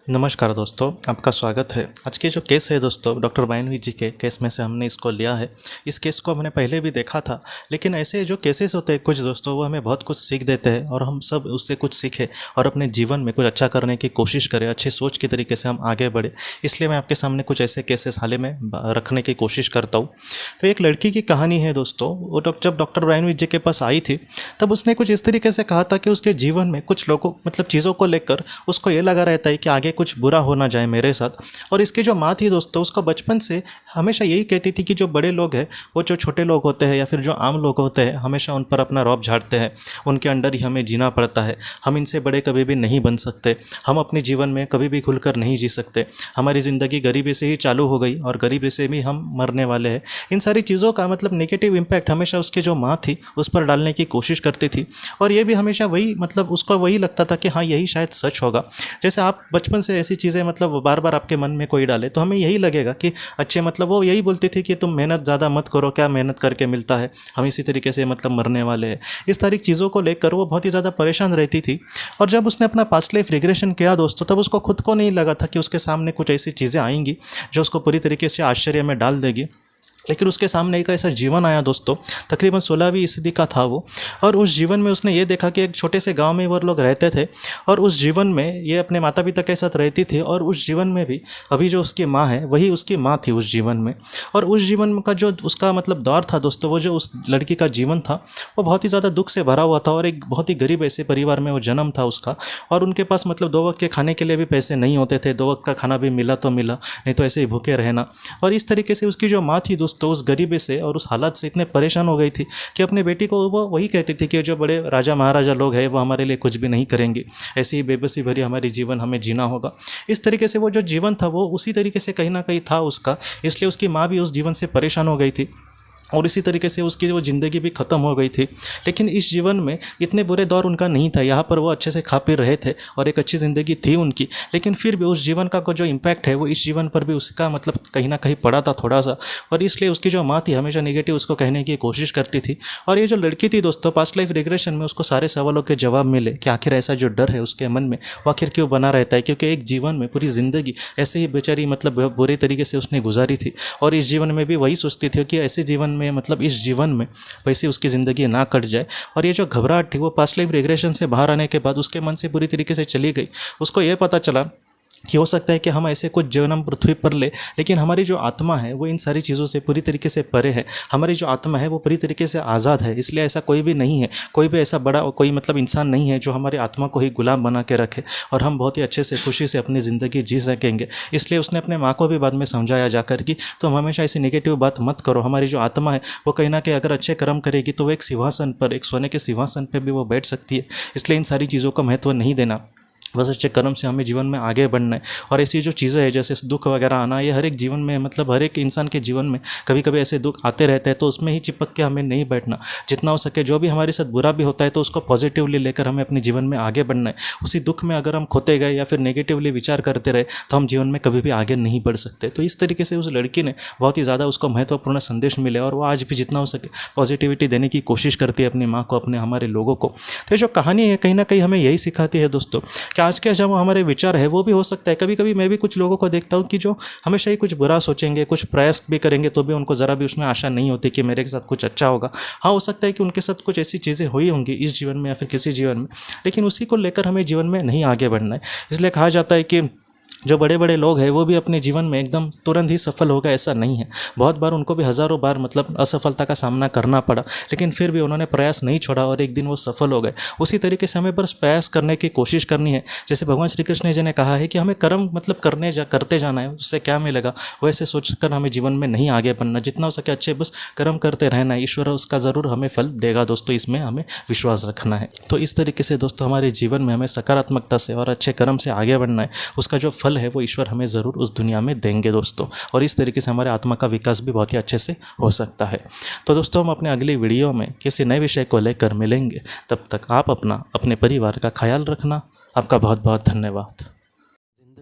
नमस्कार दोस्तों, आपका स्वागत है। आज के जो केस है दोस्तों, डॉक्टर वायनवी जी के केस में से हमने इसको लिया है। इस केस को हमने पहले भी देखा था, लेकिन ऐसे जो केसेस होते हैं कुछ दोस्तों, वो हमें बहुत कुछ सीख देते हैं और हम सब उससे कुछ सीखें और अपने जीवन में कुछ अच्छा करने की कोशिश करें, अच्छी सोच के तरीके से हम आगे बढ़े। इसलिए मैं आपके सामने कुछ ऐसे केसेस हाल ही में रखने की कोशिश करता हूँ। तो एक लड़की की कहानी है दोस्तों। वो जब डॉक्टर वायनवी जी के पास आई थी, तब उसने कुछ इस तरीके से कहा था कि उसके जीवन में कुछ लोगों मतलब चीज़ों को लेकर उसको ये लगा रहता है कि आगे कुछ बुरा हो ना जाए मेरे साथ। और इसकी जो माँ थी दोस्तों, उसको बचपन से हमेशा यही कहती थी कि जो बड़े लोग हैं वो जो छोटे लोग होते हैं या फिर जो आम लोग होते हैं, हमेशा उन पर अपना रौब झाड़ते हैं, उनके अंडर ही हमें जीना पड़ता है, हम इनसे बड़े कभी भी नहीं बन सकते, हम अपने जीवन में कभी भी खुलकर नहीं जी सकते, हमारी ज़िंदगी गरीबी से ही चालू हो गई और गरीबी से भी हम मरने वाले हैं। इन सारी चीज़ों का मतलब नेगेटिव इम्पैक्ट हमेशा उसकी जो माँ थी उस पर डालने की कोशिश करती थी। और ये भी हमेशा वही मतलब उसको वही लगता था कि हाँ, यही शायद सच होगा। जैसे आप बचपन से ऐसी चीज़ें मतलब बार बार आपके मन में कोई डाले तो हमें यही लगेगा कि अच्छे मतलब वो यही बोलती थी कि तुम मेहनत ज़्यादा मत करो, क्या मेहनत करके मिलता है, हम इसी तरीके से मतलब मरने वाले हैं। इस तरह की चीज़ों को लेकर वो बहुत ही ज़्यादा परेशान रहती थी। और जब उसने अपना पास्ट लाइफ रिग्रेशन किया दोस्तों, तब उसको खुद को नहीं लगा था कि उसके सामने कुछ ऐसी चीज़ें आएंगी जो उसको पूरी तरीके से आश्चर्य में डाल देगी। लेकिन उसके सामने एक ऐसा जीवन आया दोस्तों, तकरीबन 16वीं सदी का था वो। और उस जीवन में उसने ये देखा कि एक छोटे से गांव में वो लोग रहते थे और उस जीवन में ये अपने माता पिता के साथ रहती थी। और उस जीवन में भी अभी जो उसकी माँ है वही उसकी माँ थी उस जीवन में। और उस जीवन का जो उसका मतलब दौर था दोस्तों, वो जो उस लड़की का जीवन था वो बहुत ही ज़्यादा दुख से भरा हुआ था। और एक बहुत ही गरीब ऐसे परिवार में वो जन्म था उसका। और उनके पास मतलब 2 वक्त के खाने के लिए भी पैसे नहीं होते थे, 2 वक्त का खाना भी मिला तो मिला, नहीं तो ऐसे ही भूखे रहना। और इस तरीके से उसकी जो माँ थी दोस्तों, उस गरीबी से और उस हालात से इतने परेशान हो गई थी कि अपने बेटी को वो वही कहती थी कि जो बड़े राजा महाराजा लोग हैं वो हमारे लिए कुछ भी नहीं करेंगे, ऐसी ही बेबसी भरी हमारी जीवन हमें जीना होगा। इस तरीके से वो जो जीवन था वो उसी तरीके से कहीं ना कहीं था उसका। इसलिए उसकी माँ भी उस जीवन से परेशान हो गई थी और इसी तरीके से उसकी वो ज़िंदगी भी ख़त्म हो गई थी। लेकिन इस जीवन में इतने बुरे दौर उनका नहीं था, यहाँ पर वो अच्छे से खा पी रहे थे और एक अच्छी ज़िंदगी थी उनकी। लेकिन फिर भी उस जीवन का जो इम्पैक्ट है वो इस जीवन पर भी उसका मतलब कहीं ना कहीं पड़ा था थोड़ा सा। और इसलिए उसकी जो माँ थी हमेशा नेगेटिव उसको कहने की कोशिश करती थी। और ये जो लड़की थी दोस्तों, पास्ट लाइफ रिग्रेशन में उसको सारे सवालों के जवाब मिले कि आखिर ऐसा जो डर है उसके मन में वो आखिर क्यों बना रहता है, क्योंकि एक जीवन में पूरी ज़िंदगी ऐसे ही बेचारी मतलब बुरे तरीके से उसने गुजारी थी। और इस जीवन में भी वही सोचती थी कि ऐसे जीवन में मतलब इस जीवन में वैसे उसकी ज़िंदगी ना कट जाए। और ये जो घबराहट थी वो पास्ट लाइफ रिग्रेशन से बाहर आने के बाद उसके मन से पूरी तरीके से चली गई। उसको ये पता चला कि हो सकता है कि हम ऐसे कुछ जन्म पृथ्वी पर ले, लेकिन हमारी जो आत्मा है वो इन सारी चीज़ों से पूरी तरीके से परे है। हमारी जो आत्मा है वो पूरी तरीके से आज़ाद है। इसलिए ऐसा कोई भी नहीं है, कोई भी ऐसा बड़ा कोई मतलब इंसान नहीं है जो हमारी आत्मा को ही गुलाम बना के रखे और हम बहुत ही अच्छे से खुशी से अपनी ज़िंदगी जी सकेंगे। इसलिए उसने अपने माँ को भी बाद में समझाया जाकर कि तुम हमेशा ऐसी नेगेटिव बात मत करो। हमारी जो आत्मा है वो कहीं ना कहीं अगर अच्छे कर्म करेगी तो वो एक सिंहासन पर, एक सोने के सिंहासन पर भी वो बैठ सकती है। इसलिए इन सारी चीज़ों का महत्व नहीं देना, बस अच्छे कर्म से हमें जीवन में आगे बढ़ना है। और ऐसी जो चीज़ें हैं जैसे दुख वगैरह आना, ये हर एक जीवन में मतलब हर एक इंसान के जीवन में कभी कभी ऐसे दुख आते रहते हैं, तो उसमें ही चिपक के हमें नहीं बैठना। जितना हो सके जो भी हमारे साथ बुरा भी होता है तो उसको पॉजिटिवली लेकर हमें अपने जीवन में आगे बढ़ना है। उसी दुख में अगर हम खोते गए या फिर नेगेटिवली विचार करते रहे तो हम जीवन में कभी भी आगे नहीं बढ़ सकते। तो इस तरीके से उस लड़की ने बहुत ही ज़्यादा उसको महत्वपूर्ण संदेश मिले और वो आज भी जितना हो सके पॉजिटिविटी देने की कोशिश करती है अपनी माँ को, अपने हमारे लोगों को। तो ये जो कहानी है कहीं ना कहीं हमें यही सिखाती है दोस्तों कि आज के जो हमारे विचार है वो भी हो सकता है, कभी कभी मैं भी कुछ लोगों को देखता हूँ कि जो हमेशा ही कुछ बुरा सोचेंगे, कुछ प्रयास भी करेंगे तो भी उनको ज़रा भी उसमें आशा नहीं होती कि मेरे साथ कुछ अच्छा होगा। हाँ, हो सकता है कि उनके साथ कुछ ऐसी चीज़ें हुई होंगी इस जीवन में या फिर किसी जीवन में, लेकिन उसी को लेकर हमें जीवन में नहीं आगे बढ़ना है। इसलिए कहा जाता है कि जो बड़े बड़े लोग हैं वो भी अपने जीवन में एकदम तुरंत ही सफल हो गए, ऐसा नहीं है। बहुत बार उनको भी हज़ारों बार मतलब असफलता का सामना करना पड़ा, लेकिन फिर भी उन्होंने प्रयास नहीं छोड़ा और एक दिन वो सफल हो गए। उसी तरीके से हमें बस प्रयास करने की कोशिश करनी है। जैसे भगवान श्री कृष्ण जी ने कहा है कि हमें कर्म मतलब करते जाना है, उससे क्या मिलेगा वैसे सोचकर हमें जीवन में नहीं आगे बढ़ना। जितना हो सके अच्छे बस कर्म करते रहना है, ईश्वर उसका ज़रूर हमें फल देगा दोस्तों, इसमें हमें विश्वास रखना है। तो इस तरीके से दोस्तों हमारे जीवन में हमें सकारात्मकता से और अच्छे कर्म से आगे बढ़ना है। उसका जो फल है वो ईश्वर हमें ज़रूर उस दुनिया में देंगे दोस्तों। और इस तरीके से हमारे आत्मा का विकास भी बहुत ही अच्छे से हो सकता है। तो दोस्तों हम अपने अगली वीडियो में किसी नए विषय को लेकर मिलेंगे। तब तक आप अपना अपने परिवार का ख्याल रखना। आपका बहुत बहुत धन्यवाद।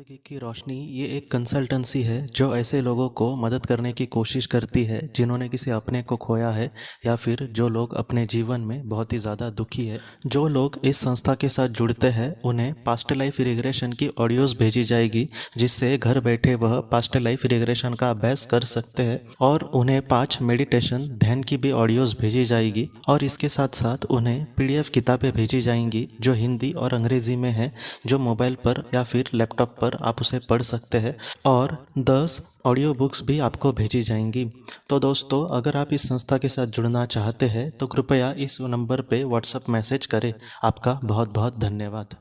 ज़िंदगी की रोशनी ये एक कंसल्टेंसी है जो ऐसे लोगों को मदद करने की कोशिश करती है जिन्होंने किसी अपने को खोया है या फिर जो लोग अपने जीवन में बहुत ही ज़्यादा दुखी है। जो लोग इस संस्था के साथ जुड़ते हैं उन्हें पास्ट लाइफ रिग्रेशन की ऑडियोज़ भेजी जाएगी, जिससे घर बैठे वह पास्ट लाइफ रिग्रेशन का अभ्यास कर सकते हैं। और उन्हें 5 मेडिटेशन ध्यान की भी ऑडियोज़ भेजी जाएगी और इसके साथ साथ उन्हें PDF किताबें भेजी जाएंगी जो हिंदी और अंग्रेज़ी में है, जो मोबाइल पर या फिर लैपटॉप पर आप उसे पढ़ सकते हैं। और 10 ऑडियो बुक्स भी आपको भेजी जाएंगी। तो दोस्तों, अगर आप इस संस्था के साथ जुड़ना चाहते हैं तो कृपया इस नंबर पे व्हाट्सएप मैसेज करें। आपका बहुत बहुत धन्यवाद।